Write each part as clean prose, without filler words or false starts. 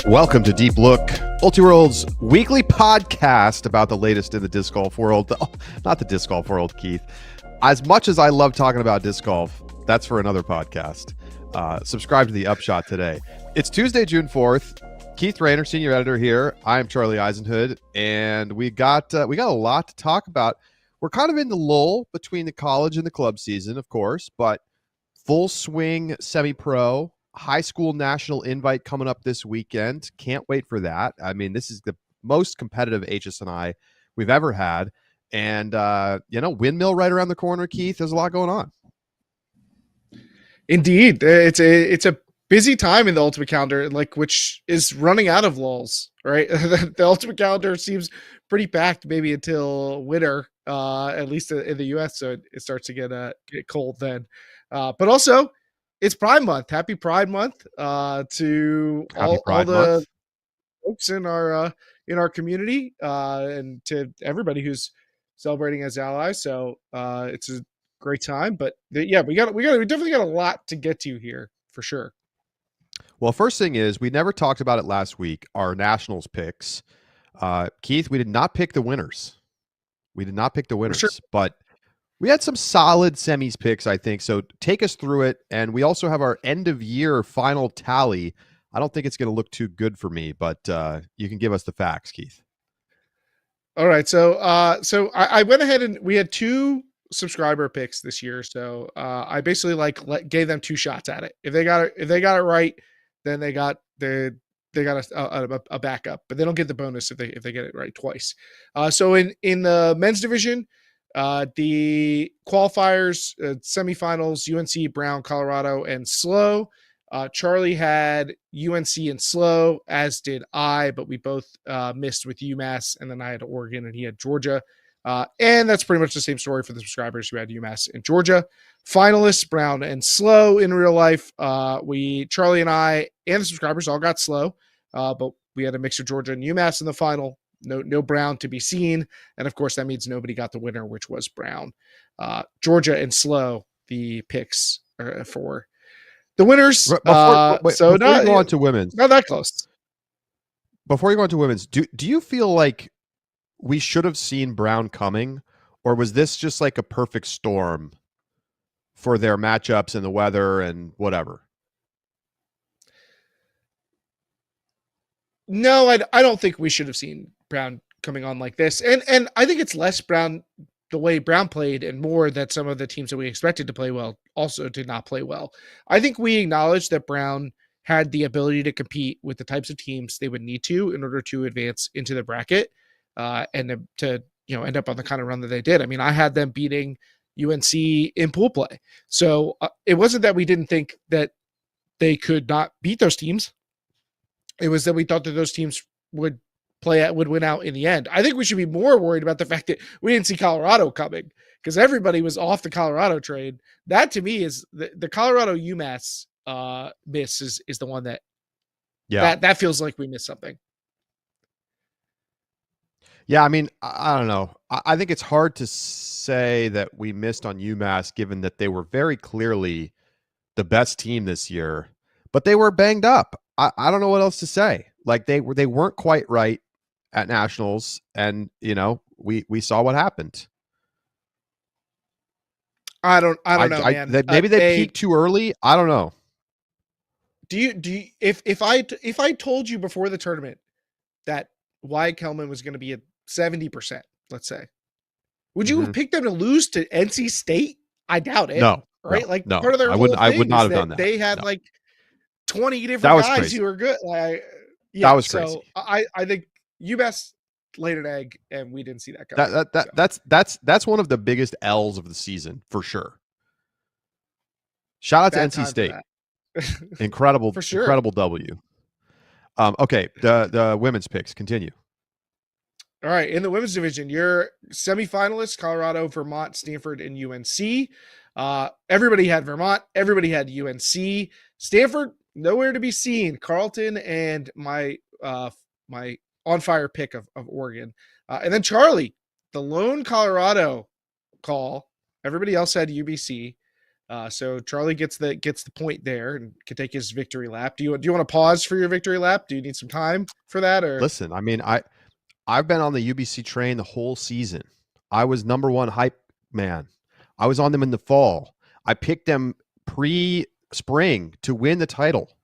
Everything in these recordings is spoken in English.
Welcome to Deep Look, Ultiworld's weekly podcast about the latest in the disc golf world. Oh, not the disc golf world, Keith. As much as I love talking about disc golf, that's for another podcast. Subscribe to the Upshot today. It's Tuesday, June 4th. Keith Rayner, senior editor here. I'm Charlie Eisenhood, and we got a lot to talk about. We're kind of in the lull between the college and the club season, of course, but full swing semi-pro. High school national invite coming up this weekend. Can't wait for that. I mean, this is the most competitive HSNI we've ever had. And, Windmill right around the corner, Keith. There's a lot going on. Indeed. It's a busy time in the Ultimate Calendar, which is running out of lulls, right? The Ultimate Calendar seems pretty packed maybe until winter, at least in the U.S., so it starts to get cold then. But also, it's Pride Month. Happy Pride Month to all the folks in our community and to everybody who's celebrating as allies. So it's a great time. But we definitely got a lot to get to here for sure. Well, first thing is, we never talked about it last week. Our Nationals picks, Keith. We did not pick the winners. Sure. But we had some solid semis picks, I think. So take us through it. And we also have our end of year final tally. I don't think it's going to look too good for me, but you can give us the facts, Keith. All right. So I went ahead and we had two subscriber picks this year. So I basically gave them two shots at it. If they got it right, then they got a backup, but they don't get the bonus if they get it right twice. So in the men's division, the qualifiers, semifinals, UNC, Brown, Colorado, and SLO. Charlie had UNC and SLO, as did I, but we both missed with UMass, and then I had Oregon and he had Georgia. And that's pretty much the same story for the subscribers who had UMass and Georgia. Finalists, Brown and SLO in real life. Charlie and I and the subscribers all got SLO, but we had a mix of Georgia and UMass in the final. No Brown to be seen. And of course, that means nobody got the winner, which was Brown. Georgia and SLO, the picks for the winners. Before you go on to women's. Not that close. Before you go on to women's, do you feel like we should have seen Brown coming, or was this just like a perfect storm for their matchups and the weather and whatever? No, I don't think we should have seen Brown coming on like this. And I think it's less Brown, the way Brown played, and more that some of the teams that we expected to play well also did not play well. I think we acknowledged that Brown had the ability to compete with the types of teams they would need to in order to advance into the bracket and to end up on the kind of run that they did. I mean, I had them beating UNC in pool play. So it wasn't that we didn't think that they could not beat those teams. It was that we thought that those teams would win out in the end. I think we should be more worried about the fact that we didn't see Colorado coming, because everybody was off the Colorado trade. That to me is the Colorado UMass miss is the one that feels like we missed something. Yeah, I mean, I don't know. I think it's hard to say that we missed on UMass, given that they were very clearly the best team this year, but they were banged up. I don't know what else to say. Like they weren't quite right at nationals, and we saw what happened. I don't know, man. Maybe they peaked too early. I don't know. Do you if I told you before the tournament that Wyatt Kelman was going to be at 70%, let's say, would you have picked them to lose to NC State? I doubt it. No, right? No, part of their I would not have done that. They had 20 different guys crazy. who were good. That was crazy. So I think UMass laid an egg, and we didn't see that coming. That's one of the biggest L's of the season for sure. Shout out to NC State. Incredible, for sure. Incredible W. Okay, the women's picks continue. All right, in the women's division, your semifinalists: Colorado, Vermont, Stanford, and UNC. Everybody had Vermont. Everybody had UNC. Stanford, nowhere to be seen. Carleton and my on fire pick of Oregon. And then Charlie, the lone Colorado call. Everybody else had UBC. So Charlie gets the point there and can take his victory lap. Do you want to pause for your victory lap? Do you need some time for that? Or Listen, I mean, I've been on the UBC train the whole season. I was number one hype man. I was on them in the fall. I picked them pre-spring to win the title.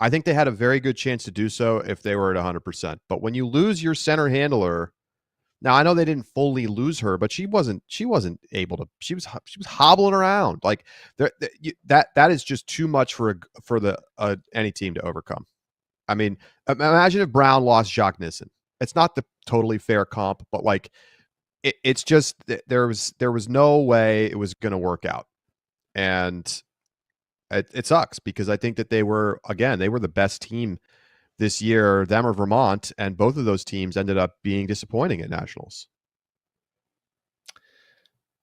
I think they had a very good chance to do so if they were at 100%. But when you lose your center handler, now I know they didn't fully lose her, but she wasn't able to. She was hobbling around like that is just too much for any team to overcome. I mean, imagine if Brown lost Jacques Nissen. It's not the totally fair comp, but like it's just there was no way it was going to work out, and it sucks because I think that they were the best team this year, them or Vermont, and both of those teams ended up being disappointing at nationals.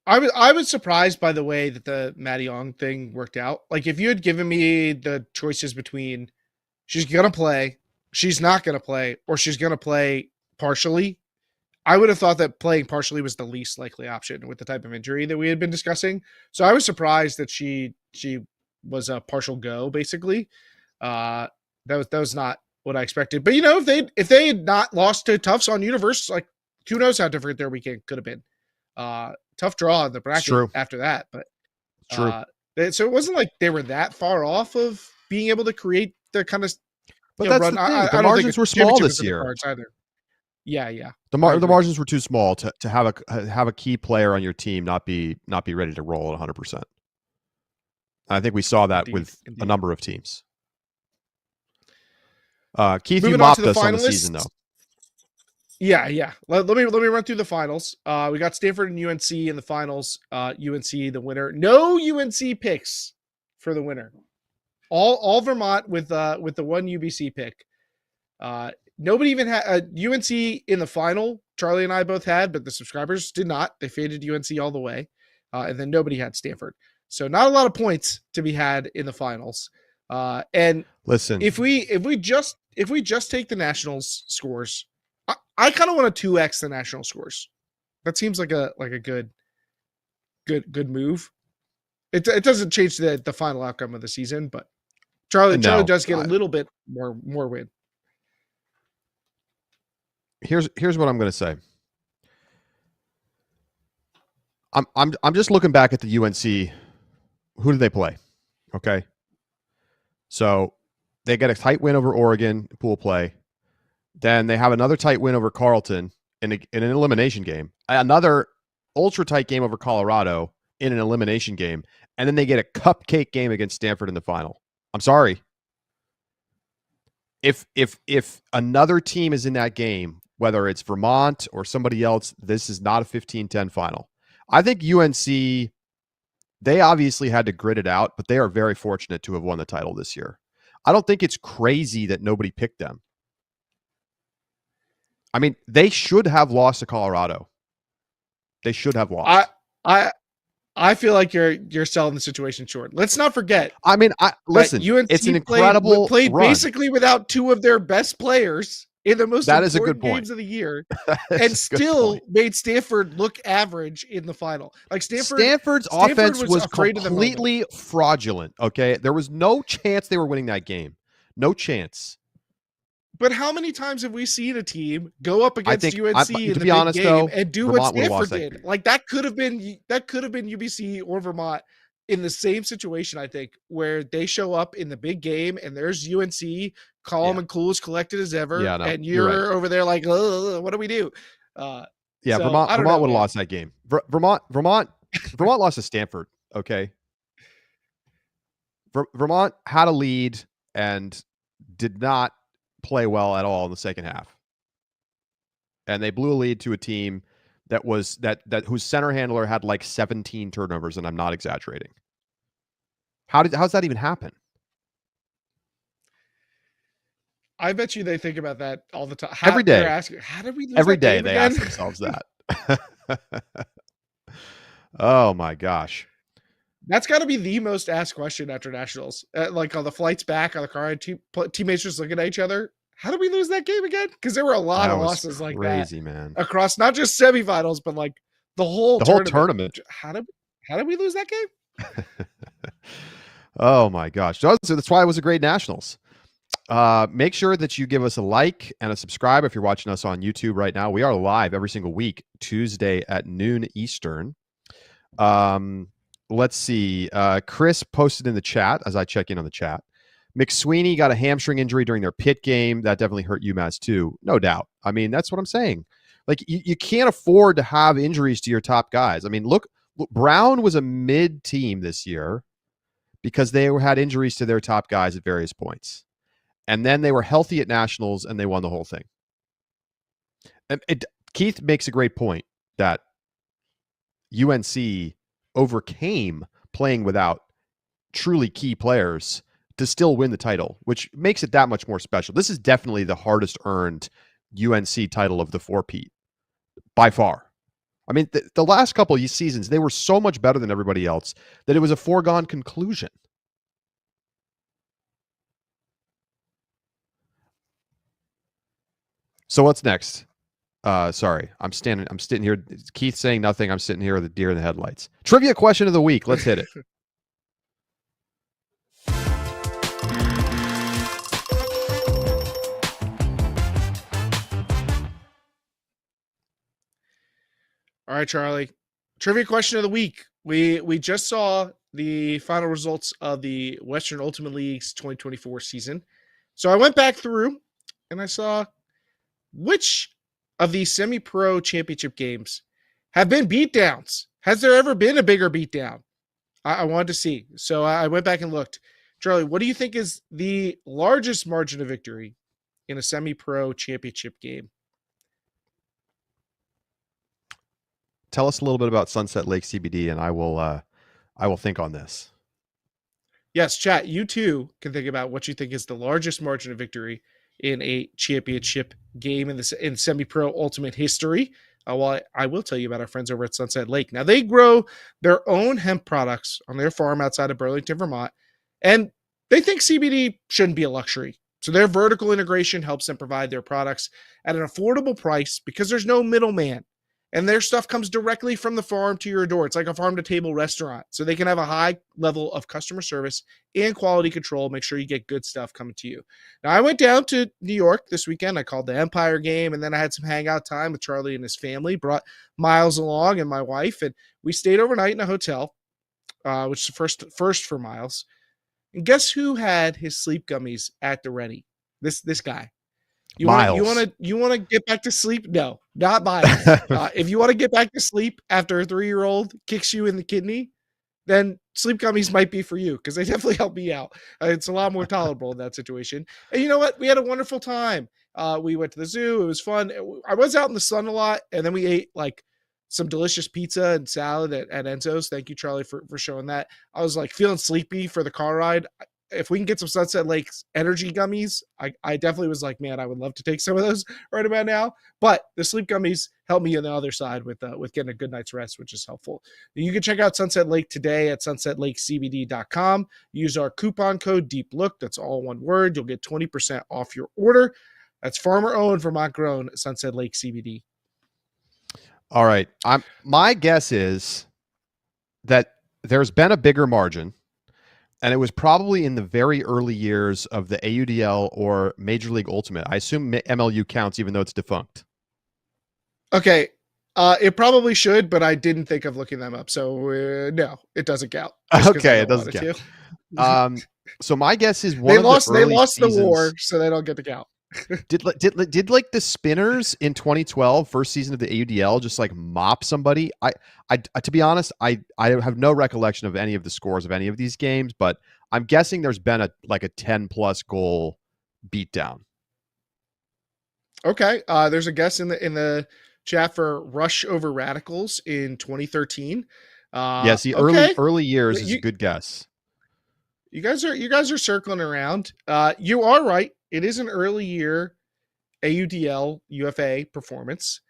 I was surprised by the way that the Maddie Ong thing worked out. Like if you had given me the choices between she's going to play, she's not going to play, or she's going to play partially, I would have thought that playing partially was the least likely option with the type of injury that we had been discussing. So I was surprised that she was a partial go, basically. That was not what I expected. But if they had not lost to Tufts on Universe, like who knows how different their weekend could have been. Tough draw in the bracket after that, but so it wasn't like they were that far off of being able to create the kind of. But that's run. The margins were small this year. Either. Yeah. The margins were too small to have a key player on your team not be ready to roll at 100%. I think we saw that with a number of teams. Keith, you mopped us on the season, though. Yeah. Let me run through the finals. We got Stanford and UNC in the finals. UNC the winner. No UNC picks for the winner. All Vermont with the one UBC pick. Nobody even had UNC in the final. Charlie and I both had, but the subscribers did not. They faded UNC all the way, and then nobody had Stanford. So not a lot of points to be had in the finals. And listen, if we just take the nationals scores, I kind of want to 2x the national scores. That seems like a good move. It doesn't change the final outcome of the season, but Charlie does get a little bit more win. Here's what I'm going to say. I'm just looking back at the UNC. Who did they play? Okay. So they get a tight win over Oregon pool play. Then they have another tight win over Carleton in an elimination game. Another ultra tight game over Colorado in an elimination game. And then they get a cupcake game against Stanford in the final. I'm sorry. If another team is in that game, whether it's Vermont or somebody else, this is not a 15-10 final. I think UNC, they obviously had to grit it out, but they are very fortunate to have won the title this year. I don't think it's crazy that nobody picked them. I mean, they should have lost to Colorado. They should have lost. I feel like you're selling the situation short. Let's not forget. I mean, listen, UNC it's an incredible played run. Basically without two of their best players in the most important games of the year, and still made Stanford look average in the final. Like Stanford's offense was completely fraudulent. Okay, there was no chance they were winning that game. No chance. But how many times have we seen a team go up against UNC in the big game though, and do Vermont what Stanford did? Like that could have been UBC or Vermont in the same situation, I think, where they show up in the big game and there's UNC calm and cool, as collected as ever, and you're over there like, what do we do? So, Vermont would have lost that game. Vermont lost to Stanford. Okay, Vermont had a lead and did not play well at all in the second half, and they blew a lead to a team that was that whose center handler had like 17 turnovers, and I'm not exaggerating. How's that even happen? I bet you they think about that all the time. Every day. They're asking, how did we lose Every that day game they again? ask themselves that. Oh my gosh. That's got to be the most asked question after nationals. Like on the flights back on the car, teammates just looking at each other. How did we lose that game again? Because there were a lot of losses like that. Crazy, man. Across not just semifinals, but like the whole tournament. How did we lose that game? Oh my gosh. That's why it was a great Nationals. Make sure that you give us a like and a subscribe if you're watching us on YouTube right now. We are live every single week, Tuesday at noon Eastern. Let's see. Chris posted in the chat as I check in on the chat. McSweeney got a hamstring injury during their pit game. That definitely hurt UMass too. No doubt. I mean, that's what I'm saying. Like, you can't afford to have injuries to your top guys. I mean, look, Brown was a mid team this year because they had injuries to their top guys at various points. And then they were healthy at Nationals and they won the whole thing. And Keith makes a great point that UNC overcame playing without truly key players to still win the title, which makes it that much more special. This is definitely the hardest earned UNC title of the four-peat by far. I mean, the last couple of seasons, they were so much better than everybody else that it was a foregone conclusion. So what's next? Sorry, I'm sitting here. Keith saying nothing. I'm sitting here with a deer in the headlights. Trivia question of the week. Let's hit it. All right, Charlie. Trivia question of the week. We just saw the final results of the Western Ultimate League's 2024 season. So I went back through and I saw which of these semi-pro championship games have been beatdowns. Has there ever been a bigger beatdown? I wanted to see. So I went back and looked. Charlie, what do you think is the largest margin of victory in a semi-pro championship game? Tell us a little bit about Sunset Lake CBD, and I will think on this. Yes, chat. You too can think about what you think is the largest margin of victory in a championship game in semi-pro ultimate history. Well, I will tell you about our friends over at Sunset Lake. Now, they grow their own hemp products on their farm outside of Burlington, Vermont, and they think CBD shouldn't be a luxury. So their vertical integration helps them provide their products at an affordable price because there's no middleman. And their stuff comes directly from the farm to your door. It's like a farm-to-table restaurant. So they can have a high level of customer service and quality control. Make sure you get good stuff coming to you. Now, I went down to New York this weekend. I called the Empire game, and then I had some hangout time with Charlie and his family. Brought Miles along and my wife, and we stayed overnight in a hotel, which is the first for Miles. And guess who had his sleep gummies at the ready? This guy. You want to get back to sleep? No, not Miles. If you want to get back to sleep after a 3-year-old kicks you in the kidney, then sleep gummies might be for you because they definitely help me out. It's a lot more tolerable in that situation. And you know what? We had a wonderful time. We went to the zoo. It was fun. I was out in the sun a lot, and then we ate like some delicious pizza and salad at Enzo's. Thank you, Charlie, for showing that. I was like feeling sleepy for the car ride. If we can get some Sunset Lake's energy gummies, I definitely was like, man, I would love to take some of those right about now. But the sleep gummies help me on the other side with getting a good night's rest, which is helpful. You can check out Sunset Lake today at sunsetlakecbd.com. Use our coupon code DEEPLOOK. That's all one word. You'll get 20% off your order. That's farmer-owned, Vermont-grown Sunset Lake CBD. All right. My guess is that there's been a bigger margin. And it was probably in the very early years of the AUDL or Major League Ultimate. I assume MLU counts even though it's defunct. Okay. It probably should, but I didn't think of looking them up. So no, it doesnesn't count. Okay, it doesn't count. So my guess is they lost the war, so they don't get to count. Did like the Spinners in 2012, first season of the AUDL, just like mop somebody? I to be honest, I have no recollection of any of the scores of any of these games, but I'm guessing there's been a 10+ goal beatdown. Okay, there's a guess in the chat for Rush over Radicals in 2013. Yeah, see, early years is a good guess. You guys are circling around. You are right. It is an early year AUDL UFA performance,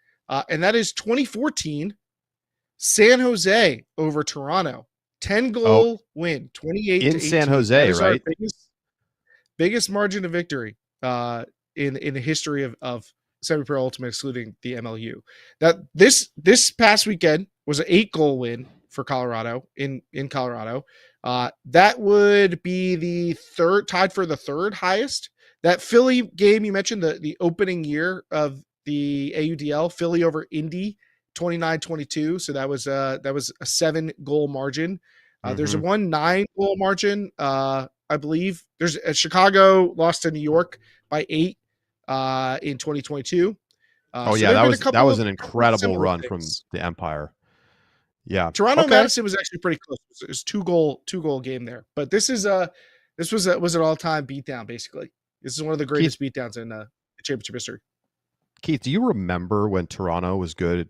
and that is 2014 San Jose over Toronto. 10-goal win, 28 in 18. San Jose, right? Biggest margin of victory in the history of Semipro Ultimate, excluding the MLU. That this past weekend was an 8-goal win for Colorado in Colorado. That would be the third, tied for the third highest. That Philly game you mentioned, the opening year of the AUDL, Philly over Indy, 29-22. So that was a 7-goal margin. There's a 9-goal margin. I believe there's a Chicago lost to New York by 8 in 2022. Oh yeah, that was an incredible run from the Empire. Yeah, Toronto Madison was actually pretty close. It was 2-goal game there, but this was an all-time beatdown. Basically, this is one of the greatest beatdowns in championship history. Keith, do you remember when Toronto was good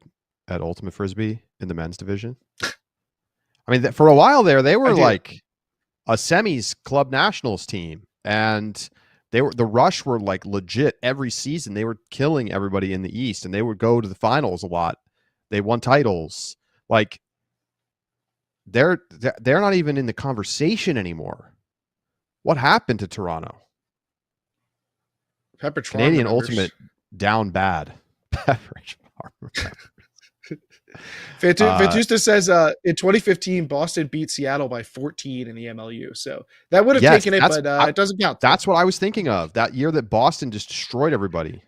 at Ultimate Frisbee in the men's division? I mean, for a while there, they were like a semis club nationals team, and the Rush were like legit every season. They were killing everybody in the East, and they would go to the finals a lot. They won titles. Like they're not even in the conversation anymore. What happened to Toronto? Canadian Ultimate down bad. Fatusta says in 2015 Boston beat Seattle by 14 in the MLU, so that would have taken it, but it doesn't count. That's what I was thinking of, that year that Boston just destroyed everybody.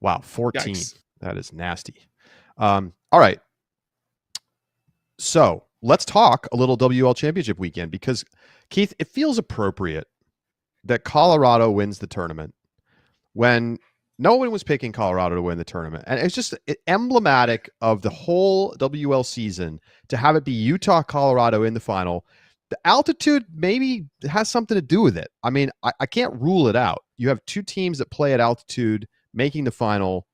Wow, 14. Yikes. That is nasty. All right, so let's talk a little WL Championship weekend, because Keith, it feels appropriate that Colorado wins the tournament when no one was picking Colorado to win the tournament. And it's just emblematic of the whole WL season to have it be Utah, Colorado in the final. The altitude maybe has something to do with it. I mean, I can't rule it out. You have two teams that play at altitude making the final.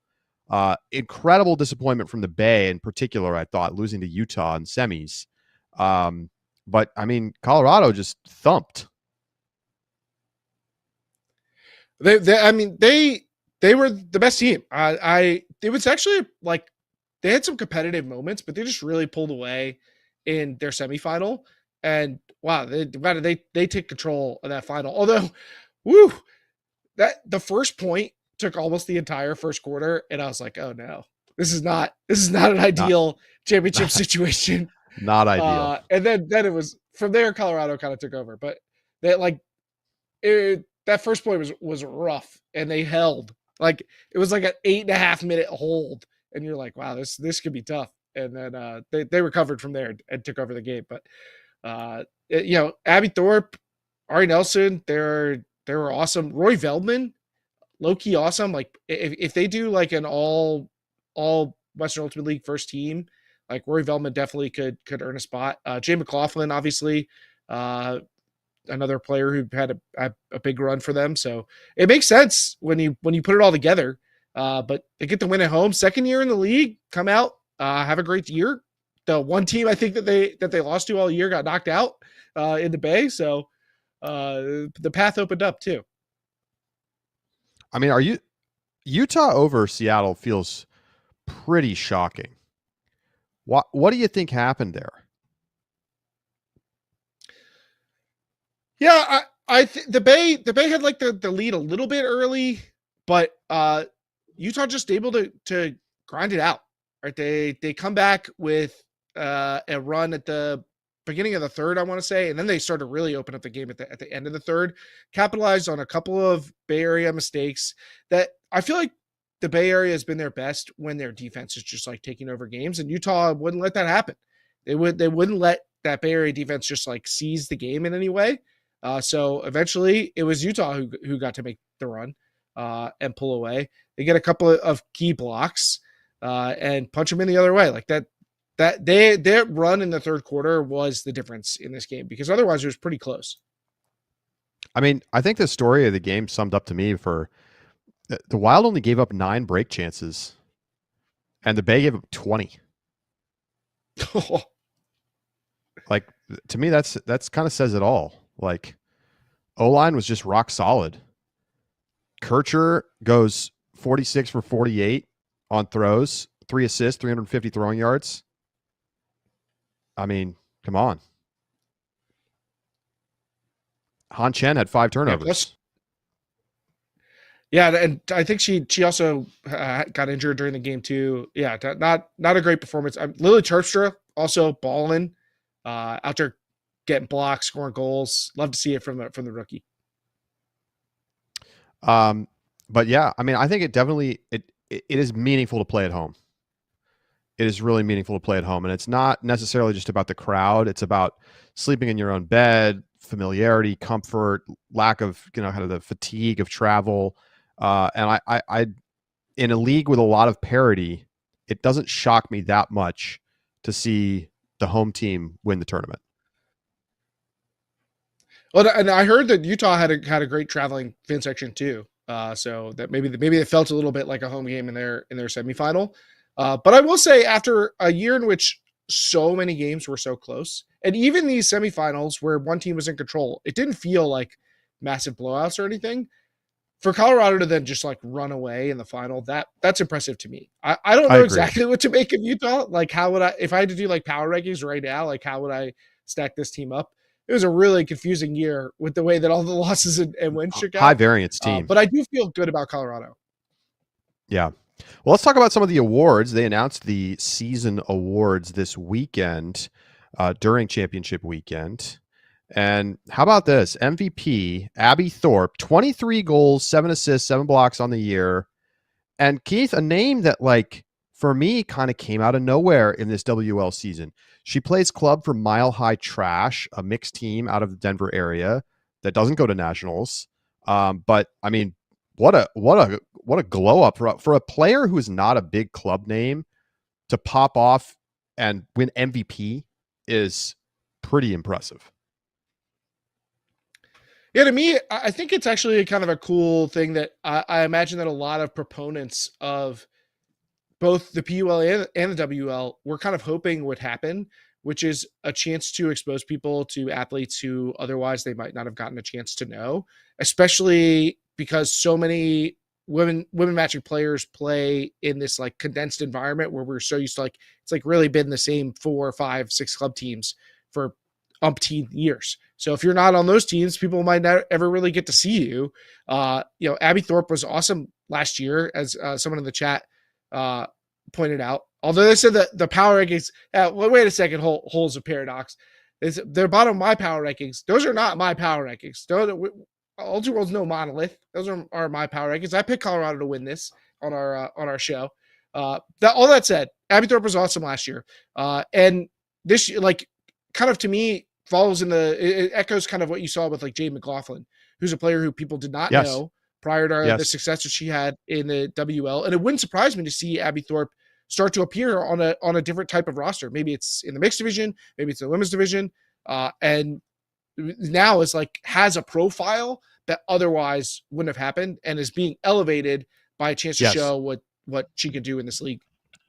Incredible disappointment from the Bay in particular, I thought, losing to Utah in semis. But, I mean, Colorado just thumped. They were the best team. It was actually like they had some competitive moments, but they just really pulled away in their semifinal. And wow, they take control of that final. Although, that the first point took almost the entire first quarter, and I was like, oh no, this is not an ideal championship situation. Not ideal. And then it was from there. Colorado kind of took over, but that first point was rough, and they held. Like it was like an 8.5-minute hold, and you're like, wow, this could be tough. And then they recovered from there and took over the game. But Abby Thorpe, Ari Nelson, they were awesome. Roy Veldman, low key awesome. Like if they do like an all Western Ultimate League first team, like Roy Veldman definitely could earn a spot. Jay McLaughlin, obviously. Another player who had a big run for them. So it makes sense when you put it all together. But they get the win at home, second year in the league, come out, have a great year. The one team I think that they lost to all year got knocked out in the Bay. So the path opened up too. I mean, Utah over Seattle feels pretty shocking. What do you think happened there? Yeah, I think the Bay had like the lead a little bit early, but Utah just able to grind it out. Right, they come back with a run at the beginning of the third, I want to say, and then they start to really open up the game at the end of the third. Capitalized on a couple of Bay Area mistakes that I feel like the Bay Area has been their best when their defense is just like taking over games, and Utah wouldn't let that happen. They wouldn't let that Bay Area defense just like seize the game in any way. So eventually it was Utah who got to make the run and pull away. They get a couple of key blocks and punch them in the other way. Like their run in the third quarter was the difference in this game, because otherwise it was pretty close. I mean, I think the story of the game summed up to me for the Wild only gave up 9 break chances and the Bay gave up 20. Like, to me, that's kind of says it all. Like, O-line was just rock solid. Kircher goes 46 for 48 on throws, 3 assists, 350 throwing yards. I mean, come on. Han Chen had 5 turnovers. Yeah, and I think she also got injured during the game too. Yeah, not a great performance. Lily Terpstra also balling, out there getting blocks, scoring goals. Love to see it from the rookie. But yeah, I mean, I think it definitely it is meaningful to play at home. It is really meaningful to play at home, and it's not necessarily just about the crowd. It's about sleeping in your own bed, familiarity, comfort, lack of kind of the fatigue of travel. And I in a league with a lot of parity, it doesn't shock me that much to see the home team win the tournament. Well, and I heard that Utah had a great traveling fan section too. So that maybe it felt a little bit like a home game in their semifinal. But I will say, after a year in which so many games were so close, and even these semifinals where one team was in control, it didn't feel like massive blowouts or anything. For Colorado to then just like run away in the final, that's impressive to me. I don't I know agree. exactly what to make of Utah. Like, how would I, if I had to do like power rankings right now, like how would I stack this team up? It was a really confusing year with the way that all the losses and wins shook High out. variance team. But I do feel good about Colorado. Yeah. Well, let's talk about some of the awards. They announced the season awards this weekend during championship weekend. And how about this? MVP, Abby Thorpe, 23 goals, 7 assists, 7 blocks on the year. And Keith, a name that, like, for me, kind of came out of nowhere in this WL season. She plays club for Mile High Trash, a mixed team out of the Denver area that doesn't go to nationals. But I mean, what a glow up for a player who's not a big club name to pop off and win MVP is pretty impressive. Yeah, to me, I think it's actually kind of a cool thing that I imagine that a lot of proponents of both the PUL and the WL were kind of hoping would happen, which is a chance to expose people to athletes who otherwise they might not have gotten a chance to know, especially because so many women matching players play in this like condensed environment where we're so used to, like, it's like really been the same 4, 5, 6 club teams for umpteen years. So if you're not on those teams, people might not ever really get to see you. Abby Thorpe was awesome last year, as someone in the chat pointed out. Although they said that the power rankings, wait a second, holes of paradox. They're bottom of my power rankings. Those are not my power rankings. Ultra World's no monolith. Those are my power rankings. I picked Colorado to win this on our show. All that said, Abby Thorpe was awesome last year, and this year, like, kind of to me, it echoes kind of what you saw with like Jade McLaughlin, who's a player who people did not know prior to the success that she had in the WL. And it wouldn't surprise me to see Abby Thorpe start to appear on a different type of roster. Maybe it's in the mixed division, maybe it's in the women's division. And now is like, has a profile that otherwise wouldn't have happened and is being elevated by a chance to show what she can do in this league.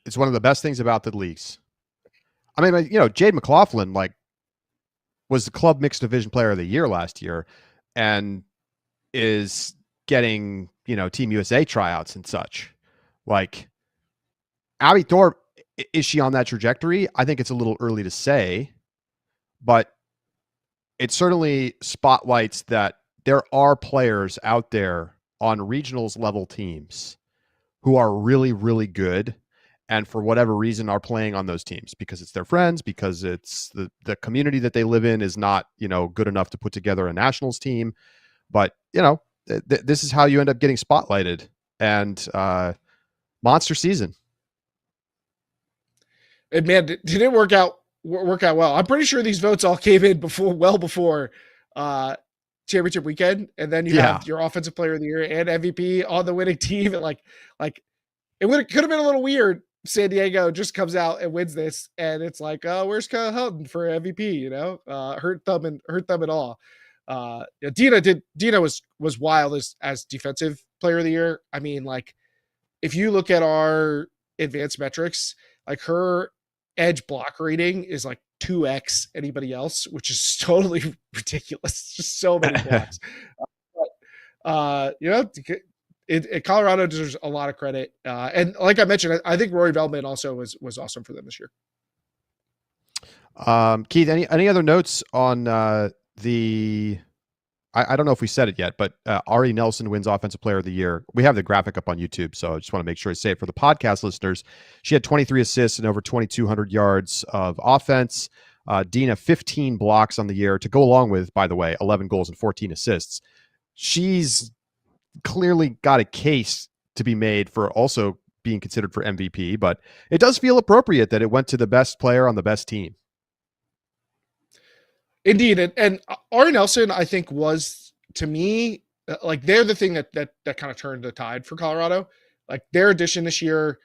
It's one of the best things about the leagues. I mean, Jade McLaughlin, like, was the club mixed division player of the year last year and is getting, Team USA tryouts and such. Like, Abby Thorpe, is she on that trajectory? I think it's a little early to say, but it certainly spotlights that there are players out there on regionals level teams who are really, really good, and for whatever reason are playing on those teams because it's their friends, because it's the community that they live in is not, good enough to put together a nationals team. But, this is how you end up getting spotlighted, and monster season. And man, did it work out well? I'm pretty sure these votes all came in well before championship weekend. And then you have your offensive player of the year and MVP on the winning team. And like it could have been a little weird. San Diego just comes out and wins this, and it's like, where's Kyle Houghton for MVP? Hurt thumb and all. Dina was wild as defensive player of the year. I mean, like, if you look at our advanced metrics, like, her edge block rating is like 2x anybody else, which is totally ridiculous. Just so many blocks. Colorado deserves a lot of credit. And like I mentioned, I think Rory Veltman also was awesome for them this year. Keith, any other notes on the I don't know if we said it yet, but Ari Nelson wins Offensive Player of the Year. We have the graphic up on YouTube, so I just want to make sure I say it for the podcast listeners. She had 23 assists and over 2,200 yards of offense. Dina, 15 blocks on the year to go along with, by the way, 11 goals and 14 assists. She's clearly got a case to be made for also being considered for MVP, but it does feel appropriate that it went to the best player on the best team. Indeed, and Ari Nelson, I think, was, to me, like, they're the thing that kind of turned the tide for Colorado. Like, their addition this year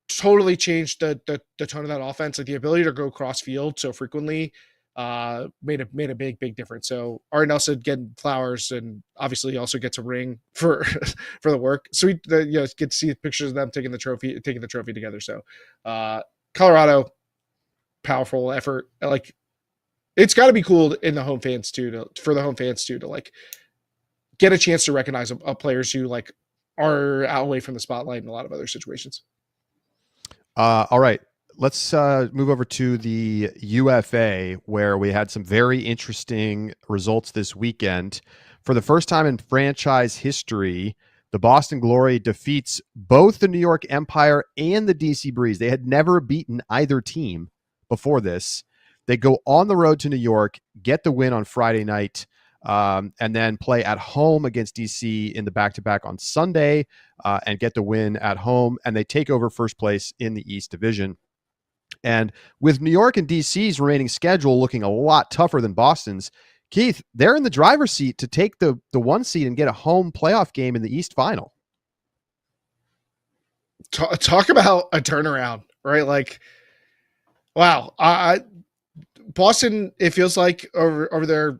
totally changed the tone of that offense. Like, the ability to go cross field so frequently made a big difference. So Ari Nelson getting flowers, and obviously he also gets a ring for for the work. So we get to see pictures of them taking the trophy together. So Colorado, powerful effort. Like, it's got to be cool in the home fans too, for the home fans too, to like get a chance to recognize players who like are out away from the spotlight in a lot of other situations. All right, let's move over to the UFA, where we had some very interesting results this weekend. For the first time in franchise history, the Boston Glory defeats both the New York Empire and the DC Breeze. They had never beaten either team before this. They go on the road to New York, get the win on Friday night, and then play at home against DC in the back-to-back on Sunday, and get the win at home. And they take over first place in the East Division. And with New York and DC's remaining schedule looking a lot tougher than Boston's, Keith, they're in the driver's seat to take the 1 seed and get a home playoff game in the East Final. Talk about a turnaround, right? Like, wow. Boston, it feels like over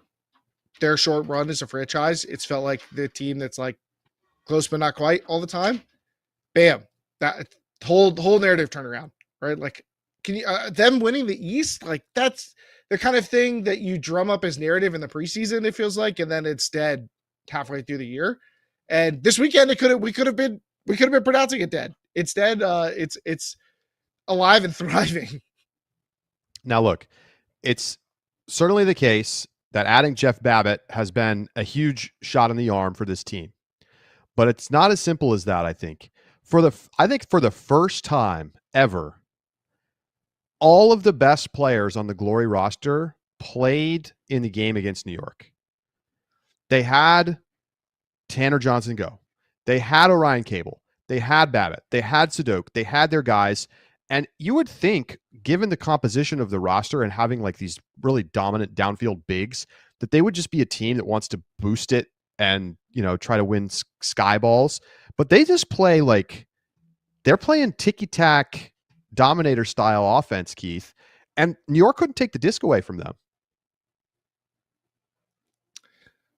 their short run as a franchise, it's felt like the team that's like close but not quite all the time. Bam, that whole narrative turnaround, right? Like, can you them winning the East, like that's the kind of thing that you drum up as narrative in the preseason, it feels like, and then it's dead halfway through the year. And this weekend, we could have been pronouncing it dead. It's dead. It's alive and thriving. Now, look, it's certainly the case that adding Jeff Babbitt has been a huge shot in the arm for this team, but it's not as simple as that. I think for the first time ever, all of the best players on the Glory roster played in the game against New York. They had Tanner Johnson go. They had Orion Cable. They had Babbitt. They had Sadok. They had their guys. And you would think, given the composition of the roster and having like these really dominant downfield bigs, that they would just be a team that wants to boost it and, try to win sky balls. But they just play like they're playing ticky-tack dominator style offense, Keith. And New York couldn't take the disc away from them.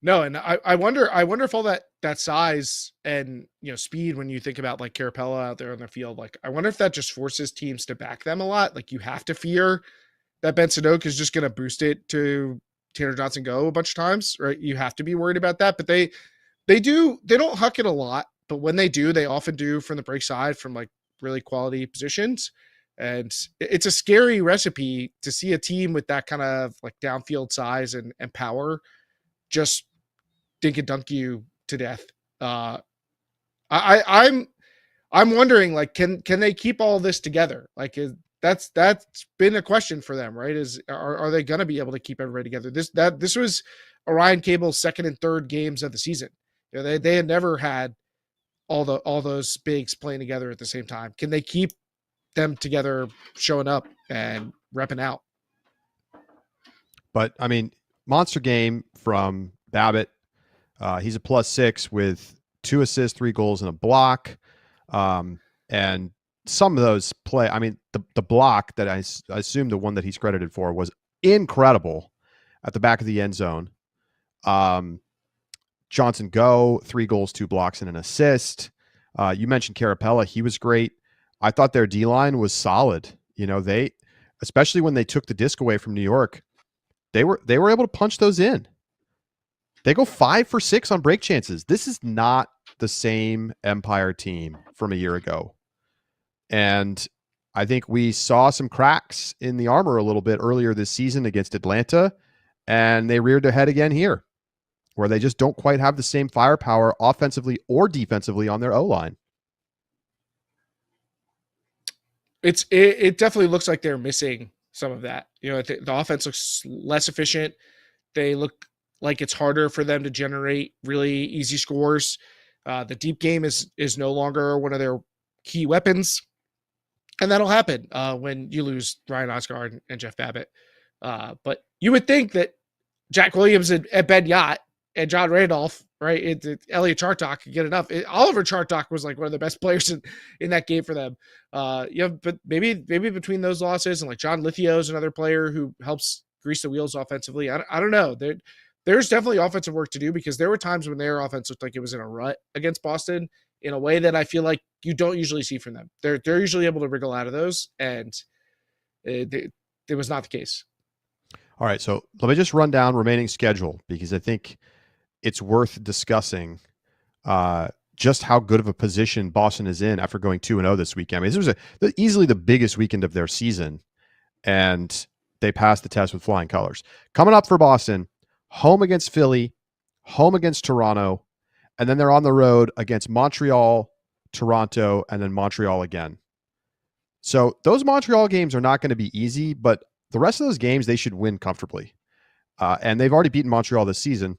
No, and I wonder if all that size and speed, when you think about like Carapella out there on the field, like I wonder if that just forces teams to back them a lot. Like you have to fear that Ben Sadok is just going to boost it to Tanner Johnson go a bunch of times, right? You have to be worried about that, but they don't huck it a lot, but when they do, they often do from the break side from like really quality positions. And it's a scary recipe to see a team with that kind of like downfield size and power just dink and dunk you to death. I'm wondering, like, can they keep all this together? Like, that's been a question for them, right? Are they going to be able to keep everybody together? This was Orion Cable's second and third games of the season. They had never had all those bigs playing together at the same time. Can they keep them together, showing up and repping out? But I mean, monster game from Babbitt. He's a +6 with 2 assists, 3 goals, and a block. And some of those play, I mean, the block that I assume the one that he's credited for was incredible at the back of the end zone. Johnson go, 3 goals, 2 blocks, and an assist. You mentioned Carapella. He was great. I thought their D-line was solid. They, especially when they took the disc away from New York, they were able to punch those in. They go 5 for 6 on break chances. This is not the same Empire team from a year ago. And I think we saw some cracks in the armor a little bit earlier this season against Atlanta, and they reared their head again here. where they just don't quite have the same firepower offensively or defensively on their O-line. It definitely looks like they're missing some of that. The offense looks less efficient. They look like it's harder for them to generate really easy scores. The deep game is no longer one of their key weapons, and that'll happen when you lose Ryan Osgard and Jeff Babbitt. But you would think that Jack Williams and Ben Yacht and John Randolph, right? Elliot Chartock could get enough. Oliver Chartock was like one of the best players in that game for them. But maybe between those losses and like John Lithio is another player who helps grease the wheels offensively. I don't know. There's definitely offensive work to do, because there were times when their offense looked like it was in a rut against Boston in a way that I feel like you don't usually see from them. They're usually able to wriggle out of those, and it was not the case. All right, so let me just run down remaining schedule, because I think it's worth discussing just how good of a position Boston is in after going 2-0 this weekend. I mean, this was easily the biggest weekend of their season, and they passed the test with flying colors. Coming up for Boston, home against Philly, home against Toronto, and then they're on the road against Montreal, Toronto, and then Montreal again. So those Montreal games are not going to be easy, but the rest of those games they should win comfortably. And they've already beaten Montreal this season.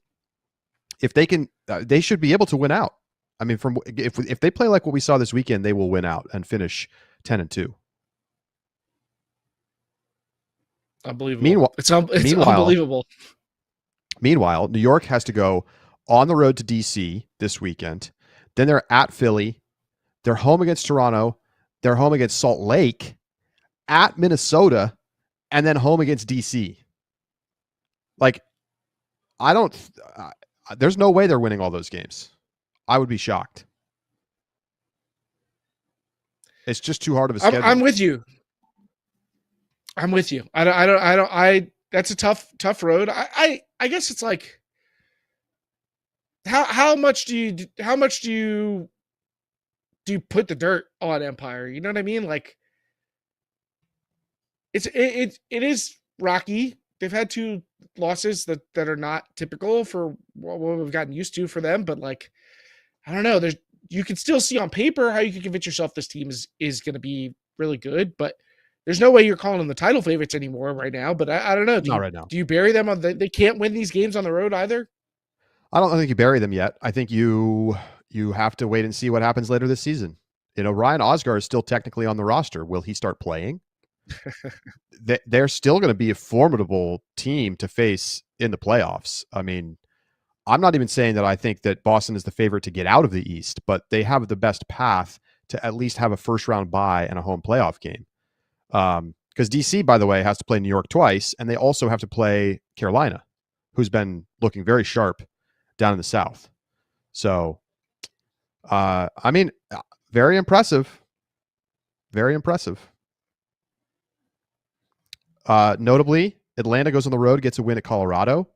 If they can, they should be able to win out. I mean, if they play like what we saw this weekend, they will win out and finish 10-2. Unbelievable. It's unbelievable. Meanwhile, New York has to go on the road to DC this weekend. Then they're at Philly. They're home against Toronto. They're home against Salt Lake, at Minnesota, and then home against DC. Like, there's no way they're winning all those games. I would be shocked. It's just too hard of a schedule. I'm with you. That's a tough road. I guess it's like, how much do you put the dirt on Empire? You know what I mean? Like, it is rocky. They've had 2 losses that are not typical for what we've gotten used to for them, but like, I don't know. You can still see on paper how you can convince yourself this team is going to be really good, but there's no way you're calling them the title favorites anymore right now. But I don't know. Not right now. Do you bury them they can't win these games on the road either? I don't think you bury them yet. I think you have to wait and see what happens later this season. Ryan Osgard is still technically on the roster. Will he start playing? They're still going to be a formidable team to face in the playoffs. I mean, I'm not even saying that I think that Boston is the favorite to get out of the East, but they have the best path to at least have a first round bye and a home playoff game. Because DC, by the way, has to play New York twice, and they also have to play Carolina, who's been looking very sharp down in the South. So, I mean, very impressive. Very impressive. Notably, Atlanta goes on the road, gets a win at Colorado.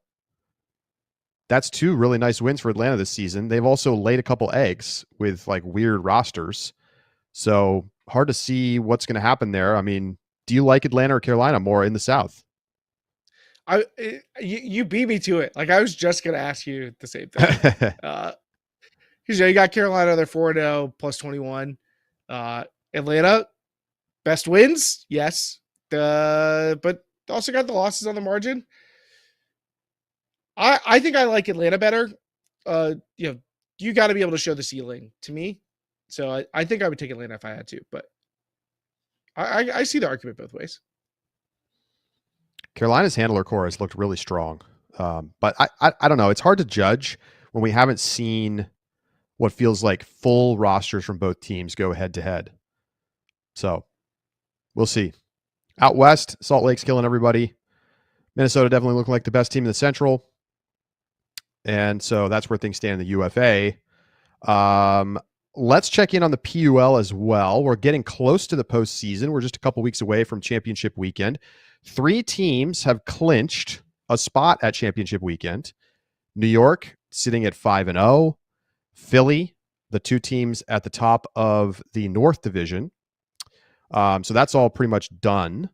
That's 2 really nice wins for Atlanta this season. They've also laid a couple eggs with like weird rosters. So hard to see what's going to happen there. I mean, do you like Atlanta or Carolina more in the South? You beat me to it. Like, I was just going to ask you the same thing. Because you got Carolina, they're 4-0 plus 21. Atlanta, best wins, yes. But also got the losses on the margin. I think I like Atlanta better. You got to be able to show the ceiling to me. So I think I would take Atlanta if I had to, but I see the argument both ways. Carolina's handler core has looked really strong. But I don't know. It's hard to judge when we haven't seen what feels like full rosters from both teams go head to head. So we'll see. Out west, Salt Lake's killing everybody. Minnesota definitely looking like the best team in the Central. And so that's where things stand in the UFA. Let's check in on the PUL as well. We're getting close to the postseason. We're just a couple weeks away from championship weekend. 3 teams have clinched a spot at championship weekend. New York sitting at 5-0. Philly, the 2 teams at the top of the North Division. So that's all pretty much done.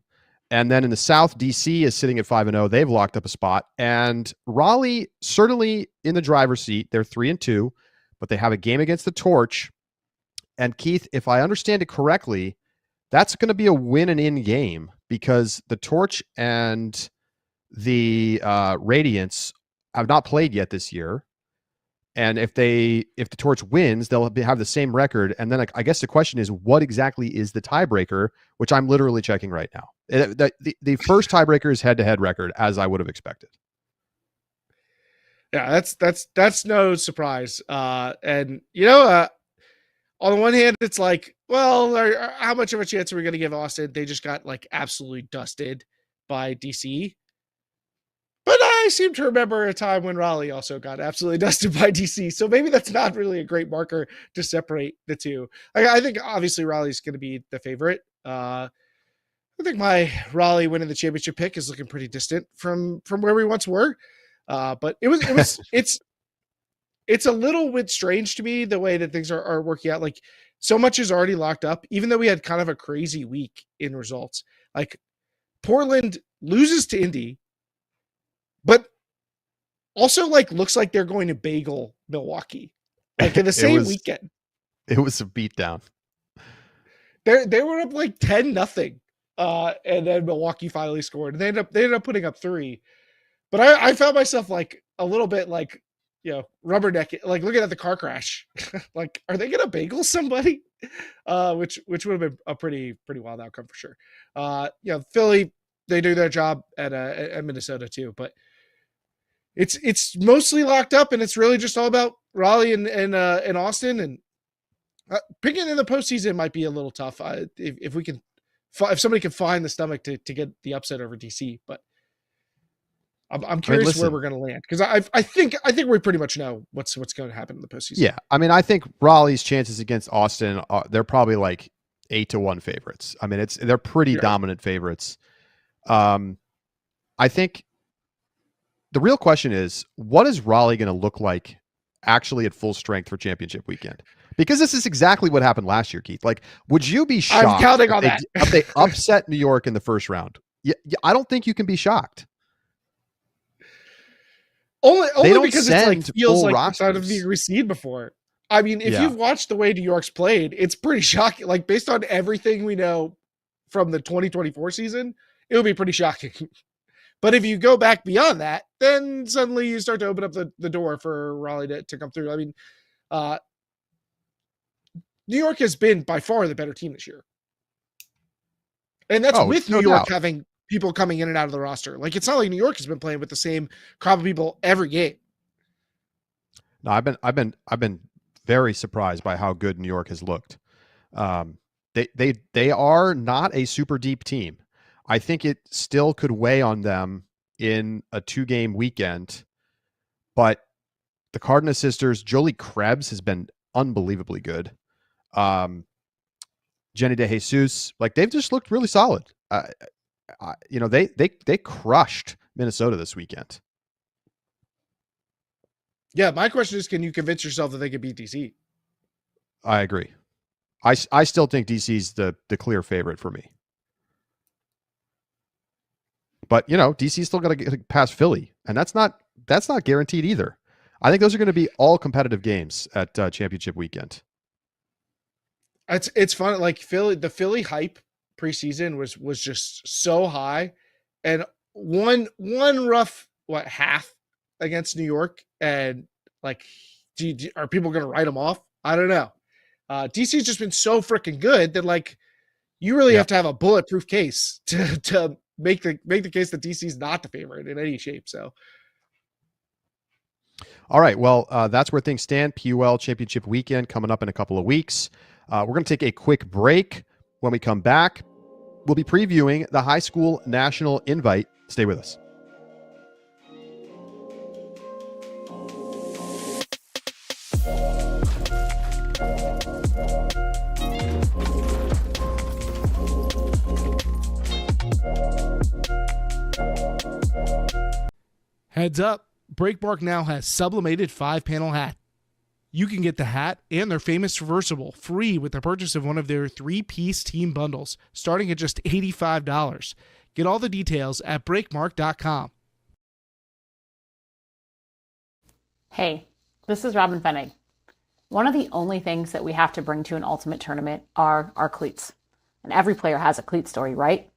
And then in the South, DC is sitting at 5-0. They've locked up a spot. And Raleigh, certainly in the driver's seat. They're 3-2, but they have a game against the Torch. And Keith, if I understand it correctly, that's going to be a win and in game because the Torch and the Radiance have not played yet this year. And if the Torch wins, they'll have the same record. And then I guess the question is, what exactly is the tiebreaker, which I'm literally checking right now. The first tiebreaker is head-to-head record, as I would have expected. Yeah, that's no surprise. And, on the one hand, it's like, well, how much of a chance are we going to give Austin? They just got like absolutely dusted by DC. But I seem to remember a time when Raleigh also got absolutely dusted by DC. So maybe that's not really a great marker to separate the two. I think obviously Raleigh's going to be the favorite. I think my Raleigh winning the championship pick is looking pretty distant from where we once were. But it's a little bit strange to me the way that things are working out. Like so much is already locked up, even though we had kind of a crazy week in results. Like Portland loses to Indy, but also like looks like they're going to bagel Milwaukee like in the same weekend. It was a beatdown. They were up like 10-0. And then Milwaukee finally scored. And they ended up putting up 3. But I found myself like a little bit like, rubbernecking, like looking at the car crash. Like, are they gonna bagel somebody? Which would have been a pretty wild outcome for sure. Philly, they do their job at Minnesota too, but it's mostly locked up, and it's really just all about Raleigh and Austin. And picking in the postseason might be a little tough if somebody can find the stomach to get the upset over DC. But I'm curious where we're going to land, because I think we pretty much know what's going to happen in the postseason. Yeah, I mean, I think Raleigh's chances against Austin they're probably like 8-1 favorites. I mean, they're pretty dominant favorites. I think the real question is, what is Raleigh going to look like actually at full strength for championship weekend? Because this is exactly what happened last year, Keith. Like, would you be shocked I'm counting on that if they upset New York in the first round? Yeah, I don't think you can be shocked. Only because it's like feels like it's out of being received before. I mean, if you've watched the way New York's played, it's pretty shocking. Like based on everything we know from the 2024 season, it would be pretty shocking. But if you go back beyond that, then suddenly you start to open up the door for Raleigh to come through. I mean, New York has been by far the better team this year. And that's with New York having people coming in and out of the roster. Like, it's not like New York has been playing with the same crop of people every game. No, I've been very surprised by how good New York has looked. They are not a super deep team. I think it still could weigh on them in a 2-game weekend, but the Cardenas sisters, Jolie Krebs has been unbelievably good. Jenny De Jesus, like they've just looked really solid. They crushed Minnesota this weekend. Yeah, my question is, can you convince yourself that they can beat DC? I agree. I still think DC's the clear favorite for me. But DC's still got to get past Philly, and that's not guaranteed either. I think those are going to be all competitive games at championship weekend. It's fun. Like the Philly hype preseason was just so high, and one rough half against New York, and like, are people going to write them off? I don't know. DC's just been so freaking good that like you really have to have a bulletproof case to make the case that DC's not the favorite in any shape. So. All right. Well, that's where things stand. PUL championship weekend coming up in a couple of weeks. We're going to take a quick break. When we come back, we'll be previewing the high school national invite. Stay with us. Heads up, Breakbark now has sublimated 5-panel hat. You can get the hat and their famous reversible free with the purchase of one of their 3-piece team bundles, starting at just $85. Get all the details at breakmark.com. Hey, this is Robin Fennig. One of the only things that we have to bring to an ultimate tournament are our cleats. And every player has a cleat story, right?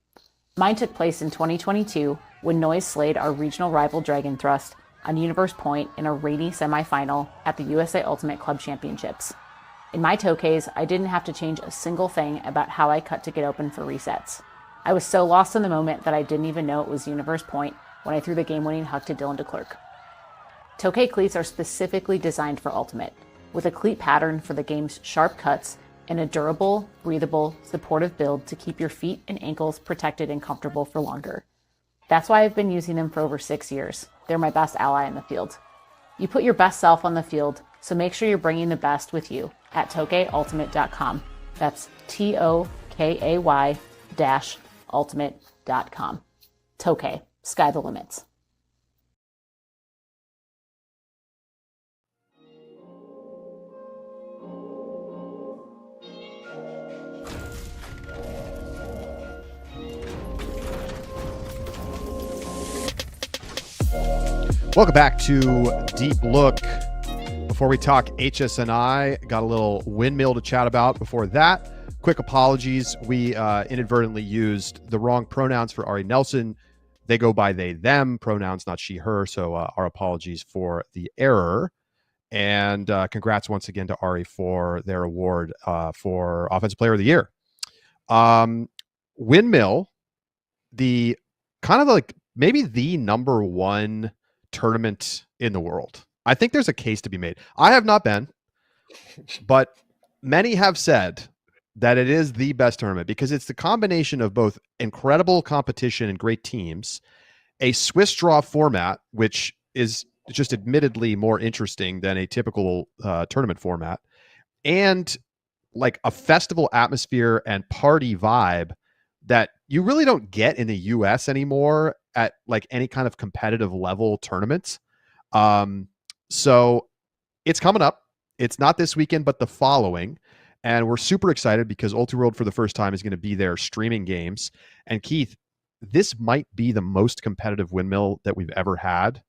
Mine took place in 2022 when Noise slayed our regional rival Dragon Thrust on Universe Point in a rainy semifinal at the USA Ultimate Club Championships. In my toe case, I didn't have to change a single thing about how I cut to get open for resets. I was so lost in the moment that I didn't even know it was Universe Point when I threw the game-winning huck to Dylan DeClerc. Toe cleats are specifically designed for Ultimate, with a cleat pattern for the game's sharp cuts and a durable, breathable, supportive build to keep your feet and ankles protected and comfortable for longer. That's why I've been using them for over 6 years. They're my best ally in the field. You put your best self on the field, so make sure you're bringing the best with you at tokeultimate.com. That's TOKAY-ultimate.com. Tokay, sky the limits. Welcome back to Deep Look. Before we talk HSNI, got a little Windmill to chat about. Before that, quick apologies. We inadvertently used the wrong pronouns for Ari Nelson. They go by they, them pronouns, not she, her. So our apologies for the error. And congrats once again to Ari for their award for Offensive Player of the Year. Windmill, the kind of like maybe the number one tournament in the world. I think there's a case to be made. I have not been, but many have said that it is the best tournament because it's the combination of both incredible competition and great teams, a Swiss draw format, which is just admittedly more interesting than a typical tournament format, and like a festival atmosphere and party vibe that you really don't get in the US anymore at like any kind of competitive level tournaments. So it's coming up. It's not this weekend, but the following. And we're super excited because Ultiworld for the first time is going to be there streaming games. And Keith, this might be the most competitive Windmill that we've ever had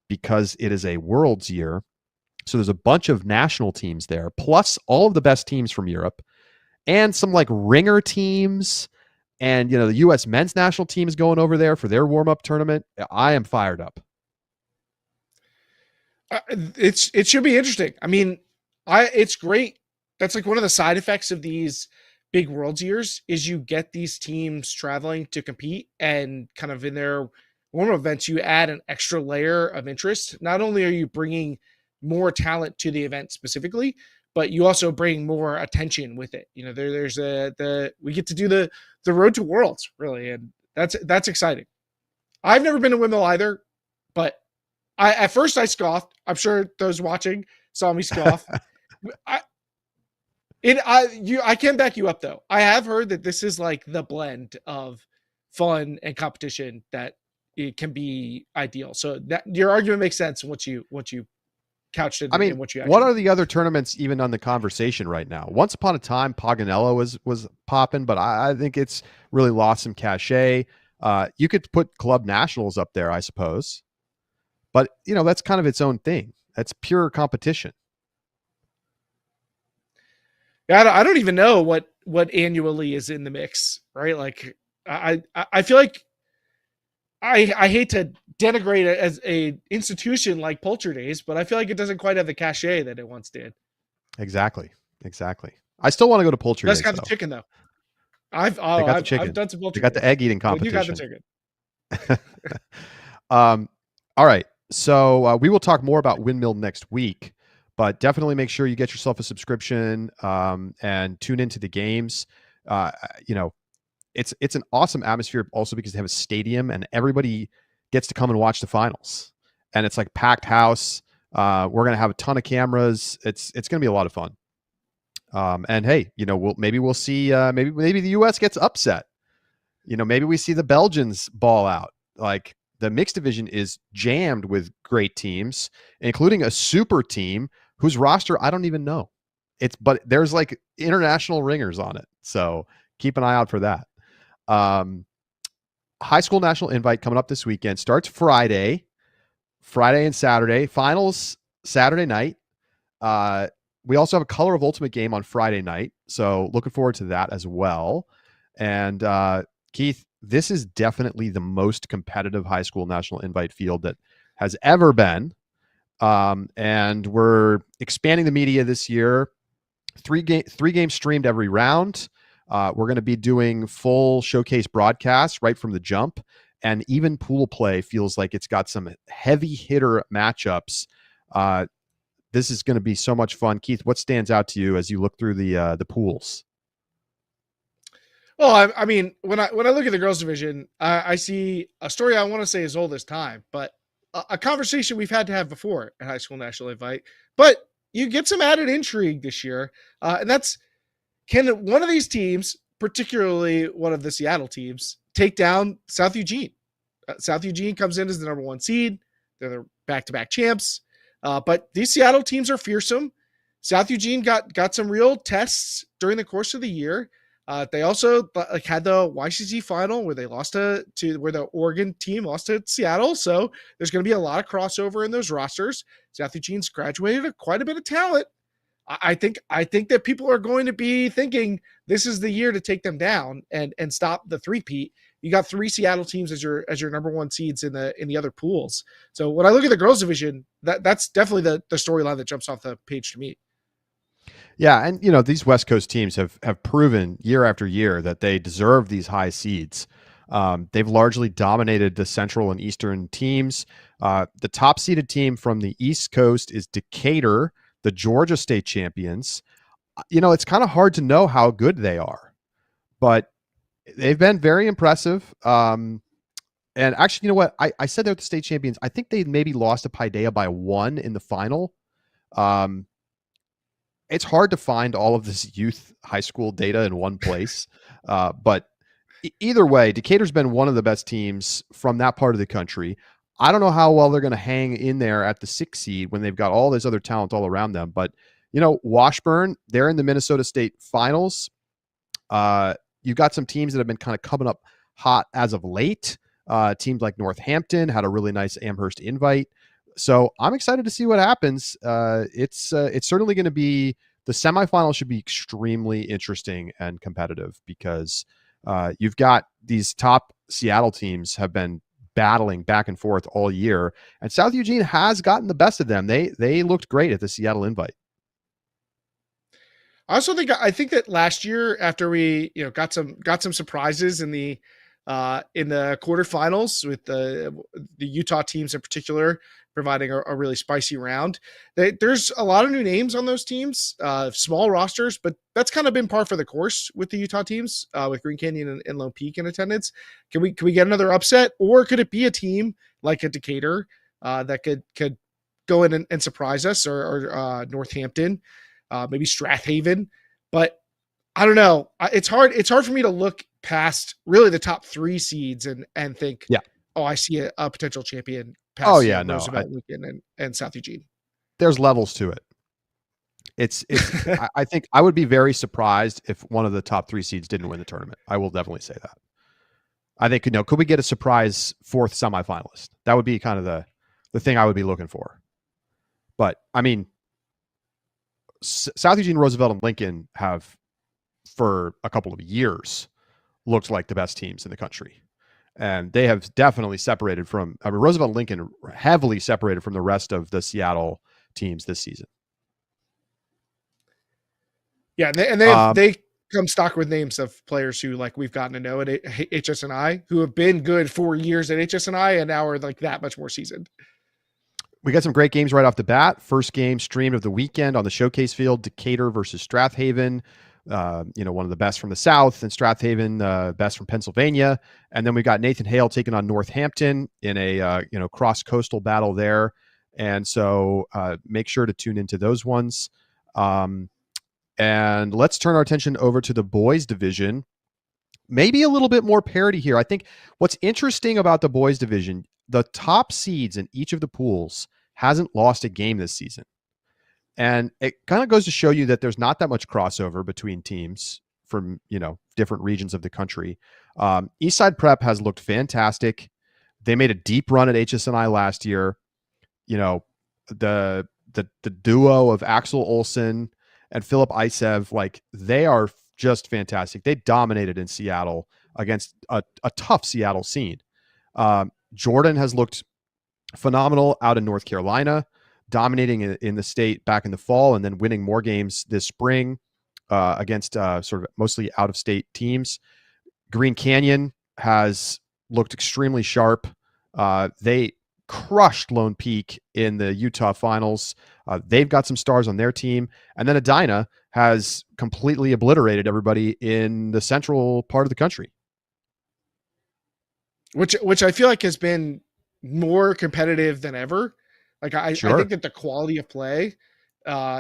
because it is a Worlds year. So there's a bunch of national teams there, plus all of the best teams from Europe and some like ringer teams. And, you know, the U.S. men's national team is going over there for their warm-up tournament. I am fired up. It should be interesting. I mean, it's great. That's like one of the side effects of these big Worlds years is you get these teams traveling to compete, and kind of in their warm-up events, you add an extra layer of interest. Not only are you bringing more talent to the event specifically, but you also bring more attention with it. You know, we get to do the road to Worlds, really, and that's exciting. I've never been to Windmill either, but at first I scoffed. I'm sure those watching saw me scoff. I can back you up though. I have heard that this is like the blend of fun and competition that it can be ideal. So that your argument makes sense once you couched it. I mean, in what are the other tournaments even on the conversation right now? Once upon a time, Paganella was popping, but I think it's really lost some cachet. You could put Club Nationals up there, I suppose, but you know that's kind of its own thing. That's pure competition. Yeah, I don't even know what annually is in the mix, right? Like I feel like I hate to denigrate it as a institution like Poultry Days, but I feel like it doesn't quite have the cachet that it once did. Exactly. I still want to go to Poultry Days. Just got the chicken though. I've done some poultry. They got the egg eating competition. You got the chicken. All right. So we will talk more about Windmill next week, but definitely make sure you get yourself a subscription and tune into the games. You know, it's an awesome atmosphere also because they have a stadium and everybody gets to come and watch the finals. And it's like packed house. We're going to have a ton of cameras. It's going to be a lot of fun. And hey, you know, we'll see, maybe the US gets upset. You know, maybe we see the Belgians ball out. Like the mixed division is jammed with great teams, including a super team whose roster I don't even know. But there's like international ringers on it. So keep an eye out for that. high school national invite coming up this weekend. Starts Friday and Saturday. Finals Saturday night. We also have a Color of Ultimate game on Friday night. So looking forward to that as well. And Keith, this is definitely the most competitive high school national invite field that has ever been. And we're expanding the media this year. Three games streamed every round. We're going to be doing full showcase broadcasts right from the jump. And even pool play feels like it's got some heavy hitter matchups. This is going to be so much fun. Keith, what stands out to you as you look through the pools? Well, I mean, when I look at the girls division, I see a story I want to say as old as time, but a conversation we've had to have before at High School National Invite. But you get some added intrigue this year, and that's, can one of these teams, particularly one of the Seattle teams, take down South Eugene? South Eugene comes in as the number 1 seed. They're the back-to-back champs. But these Seattle teams are fearsome. South Eugene got some real tests during the course of the year. They also had the YCC final where they lost to where the Oregon team lost to Seattle. So there's going to be a lot of crossover in those rosters. South Eugene's graduated quite a bit of talent. I think that people are going to be thinking this is the year to take them down and stop the three-peat. You got 3 Seattle teams as your number 1 seeds in the other pools. So when I look at the girls division, that's definitely the storyline that jumps off the page to me. Yeah, and these West Coast teams have proven year after year that they deserve these high seeds. They've largely dominated the Central and Eastern teams. The top seeded team from the East Coast is Decatur, the Georgia State champions. It's kind of hard to know how good they are, but they've been very impressive. And actually, you know what? I said they're the state champions. I think they maybe lost to Paideia by 1 in the final. It's hard to find all of this youth high school data in one place. But either way, Decatur's been one of the best teams from that part of the country. I don't know how well they're going to hang in there at the 6 seed when they've got all this other talent all around them. But, Washburn, they're in the Minnesota State finals. You've got some teams that have been kind of coming up hot as of late. Teams like Northampton had a really nice Amherst invite. So I'm excited to see what happens. It's certainly going to be, the semifinals should be extremely interesting and competitive because you've got these top Seattle teams have been battling back and forth all year, and South Eugene has gotten the best of them. They looked great at the Seattle invite. I think that last year, after we got some surprises in the quarterfinals with the Utah teams in particular, providing a really spicy round. There's a lot of new names on those teams, small rosters, but that's kind of been par for the course with the Utah teams, with Green Canyon and Lone Peak in attendance. Can we get another upset, or could it be a team like a Decatur that could go in and surprise us, or Northampton, maybe Strathaven? But I don't know. It's hard for me to look past really the top 3 seeds and think, yeah, oh, I see a potential champion past Roosevelt, Lincoln, and South Eugene. There's levels to it. It's I think I would be very surprised if one of the top 3 seeds didn't win the tournament. I will definitely say that. I think, could we get a surprise 4th semifinalist? That would be kind of the thing I would be looking for. But I mean, South Eugene, Roosevelt, and Lincoln have, for a couple of years, looked like the best teams in the country. And they have definitely separated from, Roosevelt and Lincoln heavily separated from the rest of the Seattle teams this season. Yeah, and they come stock with names of players who we've gotten to know at HSNI, who have been good 4 years at HSNI and now are that much more seasoned. We got some great games right off the bat. First game streamed of the weekend on the showcase field, Decatur versus Strathaven. One of the best from the South, and Strathaven, best from Pennsylvania. And then we got Nathan Hale taking on Northampton in a, cross-coastal battle there. And so make sure to tune into those ones. And let's turn our attention over to the boys division. Maybe a little bit more parity here. I think what's interesting about the boys division, the top seeds in each of the pools hasn't lost a game this season. And it kind of goes to show you that there's not that much crossover between teams from different regions of the country. Eastside Prep has looked fantastic. They made a deep run at HSNI last year. The duo of Axel Olsen and Philip Isev, like, they are just fantastic. They dominated in Seattle against a tough Seattle scene. Jordan has looked phenomenal out in North Carolina, dominating in the state back in the fall, and then winning more games this spring against sort of mostly out-of-state teams. Green Canyon has looked extremely sharp. They crushed Lone Peak in the Utah finals. They've got some stars on their team. And then Edina has completely obliterated everybody in the central part of the country. Which I feel like has been more competitive than ever. Like I think that the quality of play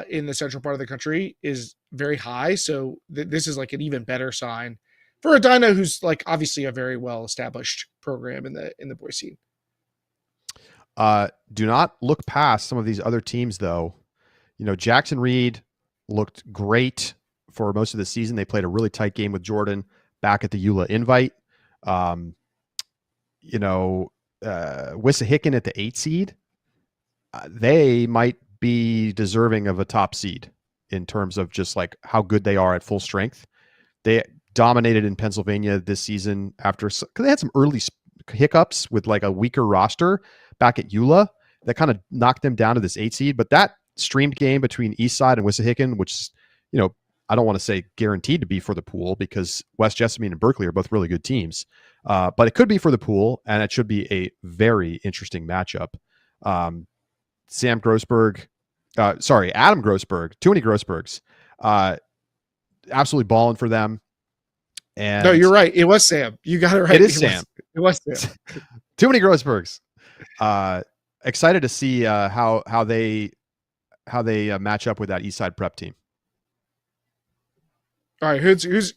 in the central part of the country is very high. So this is like an even better sign for Edina, who's like obviously a very well-established program in the boys scene. Do not look past some of these other teams, though. Jackson Reed looked great for most of the season. They played a really tight game with Jordan back at the EULA Invite. Wissahickon at the 8 seed. They might be deserving of a top seed in terms of just like how good they are at full strength. They dominated in Pennsylvania this season because they had some early hiccups with like a weaker roster back at EULA that kind of knocked them down to this 8 seed. But that streamed game between Eastside and Wissahickon, which, I don't want to say guaranteed to be for the pool because West Jessamine and Berkeley are both really good teams. But it could be for the pool, and it should be a very interesting matchup. Adam Grossberg, too many Grossbergs, absolutely balling for them. And no, you're right. It was Sam. You got it right. It is Sam. It was Sam. Too many Grossbergs. Excited to see how they match up with that Eastside Prep team. All right, who are you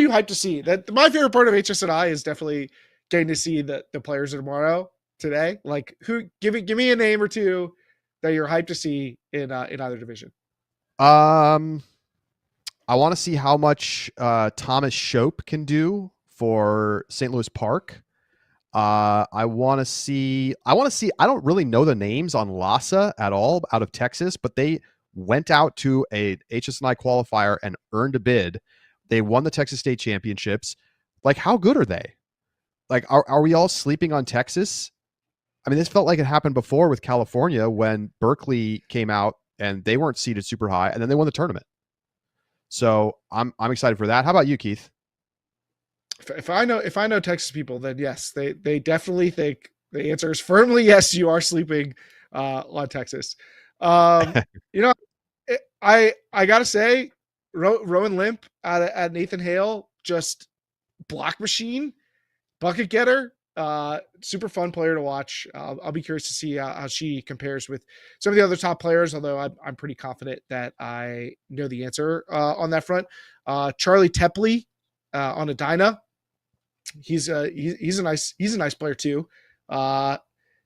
hyped to see? That my favorite part of HSNI is definitely getting to see the players tomorrow today. Like, who? Give me a name or two that you're hyped to see in either division. I want to see how much Thomas Shope can do for St. Louis Park. I want to see. I don't really know the names on Lhasa at all out of Texas, but they went out to a HSNI qualifier and earned a bid. They won the Texas State Championships. Like, how good are they? Like, are we all sleeping on Texas? I mean, this felt like it happened before with California when Berkeley came out and they weren't seeded super high, and then they won the tournament. So I'm excited for that. How about you, Keith? If I know Texas people, then yes, they definitely think the answer is firmly yes. You are sleeping on Texas. I gotta say, Rowan Limp at Nathan Hale, just block machine, bucket getter, super fun player to watch. I'll be curious to see how she compares with some of the other top players, although I'm pretty confident that I know the answer on that front. Charlie Tepley on Edina. He's a nice player too. There are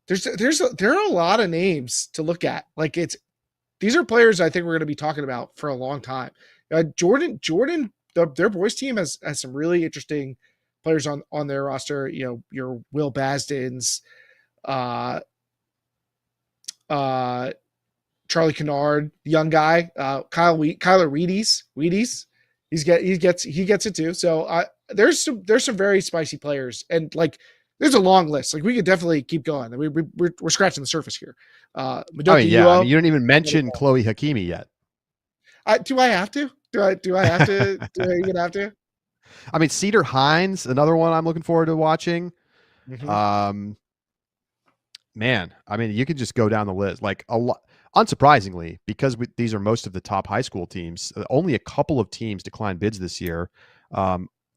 a lot of names to look at. Like, these are players I think we're going to be talking about for a long time. Jordan, their boys team has some really interesting players on their roster. Your Will Basdens, Charlie Kennard, the young guy, Kyler Wheaties. He gets it too. So there's some very spicy players, and like there's a long list. Like, we could definitely keep going. We're scratching the surface here. You didn't even mention Chloe Hakimi yet. Do I have to? Do I have to? Do I even have to? I mean, Cedar Hines, another one I'm looking forward to watching. Mm-hmm. Man, I mean, you could just go down the list. Like, a lot. Unsurprisingly, because these are most of the top high school teams, only a couple of teams declined bids this year.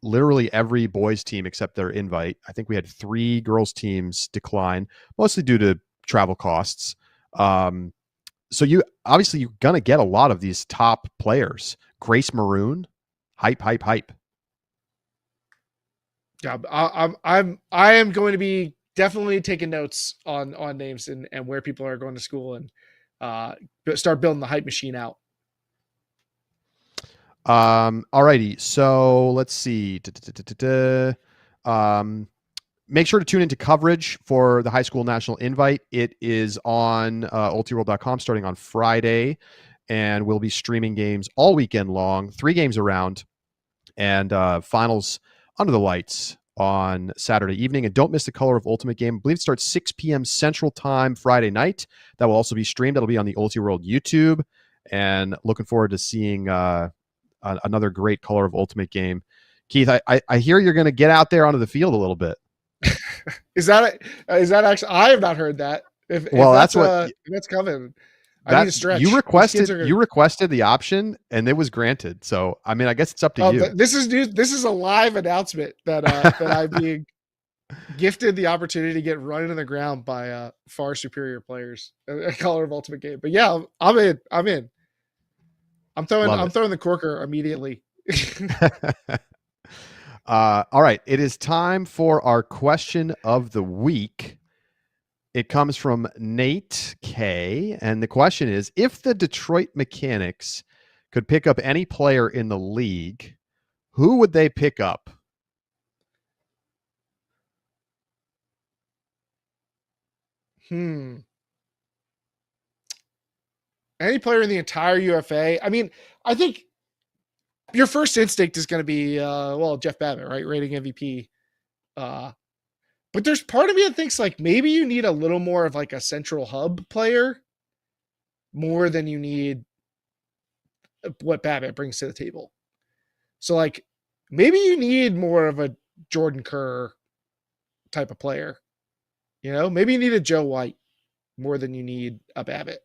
Literally every boys team except their invite. I think we had 3 girls teams decline, mostly due to travel costs. So you're going to get a lot of these top players. Grace Maroon, hype. Yeah, I am going to be definitely taking notes on names and where people are going to school and start building the hype machine out. Alrighty. So let's see. Make sure to tune into coverage for the high school national invite. It is on ultiworld.com starting on Friday, and we'll be streaming games all weekend long, 3 games around, and finals under the lights on Saturday evening. And don't miss the Color of Ultimate game. I believe it starts 6 p.m. Central Time Friday night. That will also be streamed. That'll be on the Ultiworld YouTube. And looking forward to seeing another great Color of Ultimate game. Keith, I hear you're going to get out there onto the field a little bit. Is that actually? I have not heard that. If that's coming. I need to stretch. You requested the option, and it was granted. So I mean, I guess it's up to you. This is news. This is a live announcement that that I'm being gifted the opportunity to get run into the ground by far superior players. A Color of Ultimate game. But yeah, I'm in. I'm throwing the corker immediately. All right. It is time for our question of the week. It comes from Nate K. And the question is, if the Detroit Mechanics could pick up any player in the league, who would they pick up? Any player in the entire UFA? I mean, I think your first instinct is going to be, Jeff Babbitt, right? Rating MVP. But there's part of me that thinks like maybe you need a little more of like a central hub player more than you need what Babbitt brings to the table. So like maybe you need more of a Jordan Kerr type of player. You know, maybe you need a Joe White more than you need a Babbitt.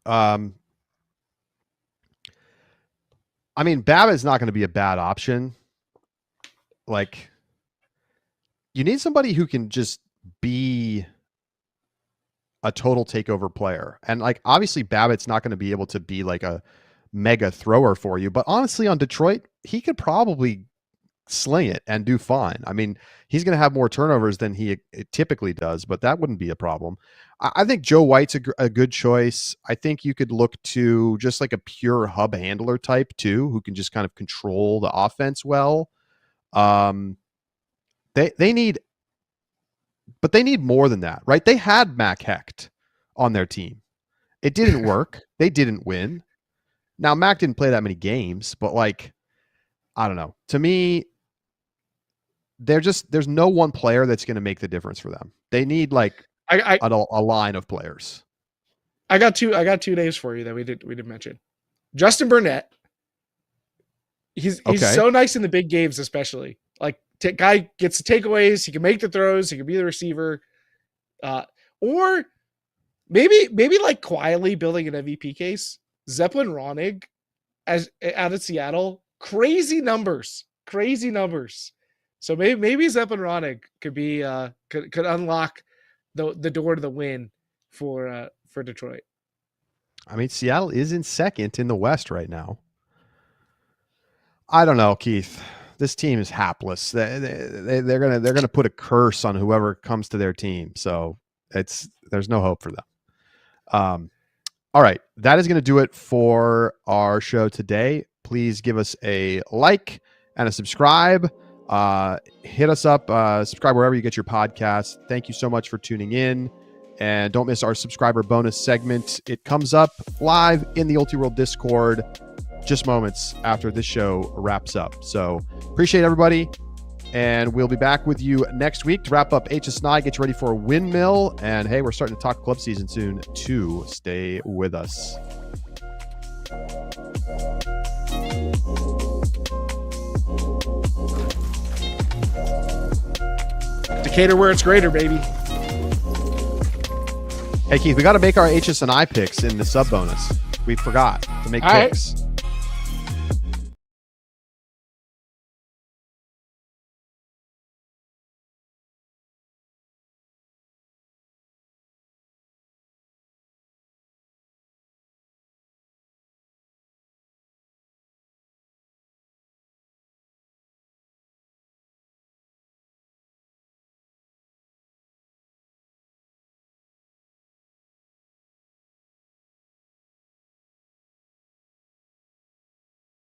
I mean, Babbitt's not going to be a bad option. Like, you need somebody who can just be a total takeover player. And like, obviously Babbitt's not going to be able to be like a mega thrower for you, but honestly on Detroit, he could probably sling it and do fine. I mean, he's going to have more turnovers than he typically does, but that wouldn't be a problem. I think Joe White's a good choice. I think you could look to just like a pure hub handler type too, who can just kind of control the offense well. They need more than that, right? They had Mac Hecht on their team. It didn't work. They didn't win. Now Mac didn't play that many games, but like, I don't know. To me, there's no one player that's going to make the difference for them. They need like a line of players. I got two names for you that we didn't mention. Justin Burnett. He's so nice in the big games, especially. Like guy gets the takeaways. He can make the throws. He can be the receiver. Or maybe like quietly building an MVP case. Zeppelin Ronig out of Seattle. Crazy numbers. So maybe Zeppelin Ronig could be could unlock the door to the win for Detroit. I mean, Seattle is in second in the West right now. I don't know, Keith. This team is hapless. They're gonna put a curse on whoever comes to their team. So there's no hope for them. All right, that is going to do it for our show today. Please give us a like and a subscribe. Hit us up, subscribe wherever you get your podcasts. Thank you so much for tuning in. And don't miss our subscriber bonus segment. It comes up live in the Ultiworld Discord just moments after this show wraps up. So appreciate everybody. And we'll be back with you next week to wrap up HSNI. Get you ready for Windmill. And hey, we're starting to talk club season soon too. Stay with us. Decatur where it's greater, baby. Hey, Keith, we got to make our HSNI picks in the sub bonus. We forgot to make picks. Right.